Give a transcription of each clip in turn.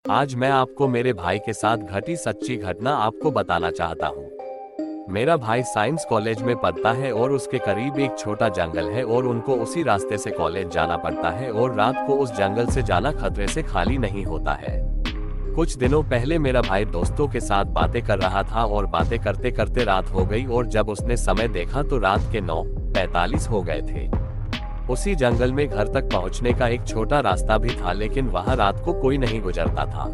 आज मैं आपको मेरे भाई के साथ घटी सच्ची घटना आपको बताना चाहता हूँ। मेरा भाई साइंस कॉलेज में पढ़ता है और उसके करीब एक छोटा जंगल है और उनको उसी रास्ते से कॉलेज जाना पड़ता है और रात को उस जंगल से जाना खतरे से खाली नहीं होता है। कुछ दिनों पहले मेरा भाई दोस्तों के साथ बातें कर रहा था और बातें करते करते रात हो गई और जब उसने समय देखा तो रात के 9:45 हो गए थे। उसी जंगल में घर तक पहुंचने का एक छोटा रास्ता भी था, लेकिन वहां रात को कोई नहीं गुजरता था।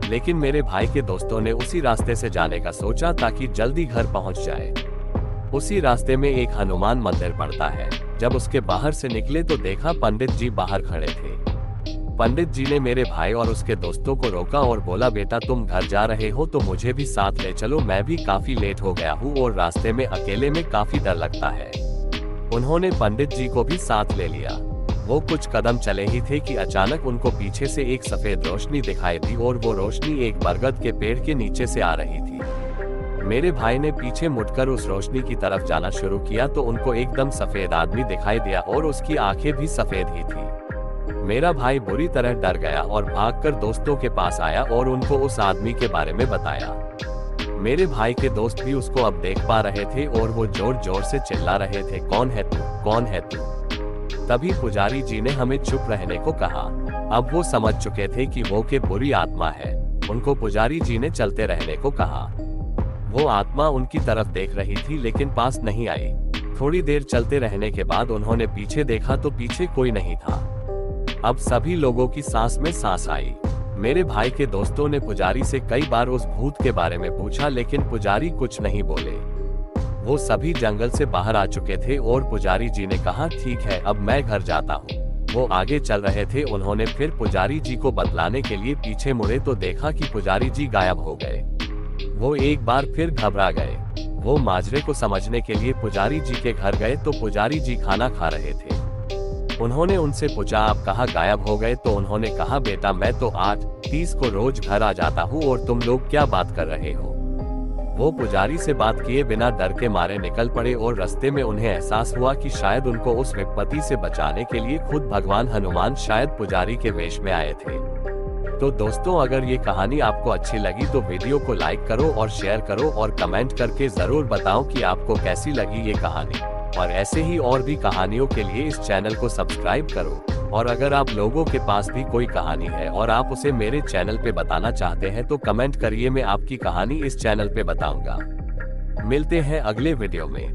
लेकिन मेरे भाई के दोस्तों ने उसी रास्ते से जाने का सोचा ताकि जल्दी घर पहुंच जाए। उसी रास्ते में एक हनुमान मंदिर पड़ता है। जब उसके बाहर से निकले तो देखा पंडित जी बाहर खड़े थे। पंडित जी ने मेरे भाई और उसके दोस्तों को रोका और बोला, बेटा तुम घर जा रहे हो तो मुझे भी साथ ले चलो, मैं भी काफी लेट हो गया हूँ और रास्ते में अकेले में काफी डर लगता है। उन्होंने पंडित जी को भी साथ ले लिया। वो कुछ कदम चले ही थे कि अचानक उनको पीछे से एक सफेद रोशनी दिखाई दी और वो रोशनी एक बरगद के पेड़ के नीचे से आ रही थी। मेरे भाई ने पीछे मुड़कर उस रोशनी की तरफ जाना शुरू किया तो उनको एकदम सफेद आदमी दिखाई दिया और उसकी आंखें भी सफेद ही थी। मेरा भाई बुरी तरह डर गया और भागकर दोस्तों के पास आया और उनको उस आदमी के बारे में बताया। मेरे भाई के दोस्त भी उसको अब देख पा रहे थे और वो जोर जोर से चिल्ला रहे थे, कौन है तू, कौन है तू। तभी पुजारी जी ने हमें चुप रहने को कहा। अब वो समझ चुके थे कि वो के बुरी आत्मा है। उनको पुजारी जी ने चलते रहने को कहा। वो आत्मा उनकी तरफ देख रही थी लेकिन पास नहीं आई। थोड़ी देर चलते रहने के बाद उन्होंने पीछे देखा तो पीछे कोई नहीं था। अब सभी लोगों की सांस में सांस आई। मेरे भाई के दोस्तों ने पुजारी से कई बार उस भूत के बारे में पूछा लेकिन पुजारी कुछ नहीं बोले। वो सभी जंगल से बाहर आ चुके थे और पुजारी जी ने कहा, ठीक है अब मैं घर जाता हूँ। वो आगे चल रहे थे। उन्होंने फिर पुजारी जी को बतलाने के लिए पीछे मुड़े तो देखा कि पुजारी जी गायब हो गए। वो एक बार फिर घबरा गए। वो माजरे को समझने के लिए पुजारी जी के घर गए तो पुजारी जी खाना खा रहे थे। उन्होंने उनसे पूछा, आप कहाँ गायब हो गए? तो उन्होंने कहा, बेटा मैं तो 8:30 को रोज घर आ जाता हूँ और तुम लोग क्या बात कर रहे हो। वो पुजारी से बात किए बिना डर के मारे निकल पड़े और रास्ते में उन्हें एहसास हुआ कि शायद उनको उस विपत्ति से बचाने के लिए खुद भगवान हनुमान शायद पुजारी के वेश में आए थे। तो दोस्तों, अगर ये कहानी आपको अच्छी लगी तो वीडियो को लाइक करो और शेयर करो और कमेंट करके जरूर बताओ कि आपको कैसी लगी ये कहानी। और ऐसे ही और भी कहानियों के लिए इस चैनल को सब्सक्राइब करो। और अगर आप लोगों के पास भी कोई कहानी है और आप उसे मेरे चैनल पे बताना चाहते हैं तो कमेंट करिए, मैं आपकी कहानी इस चैनल पे बताऊंगा। मिलते हैं अगले वीडियो में।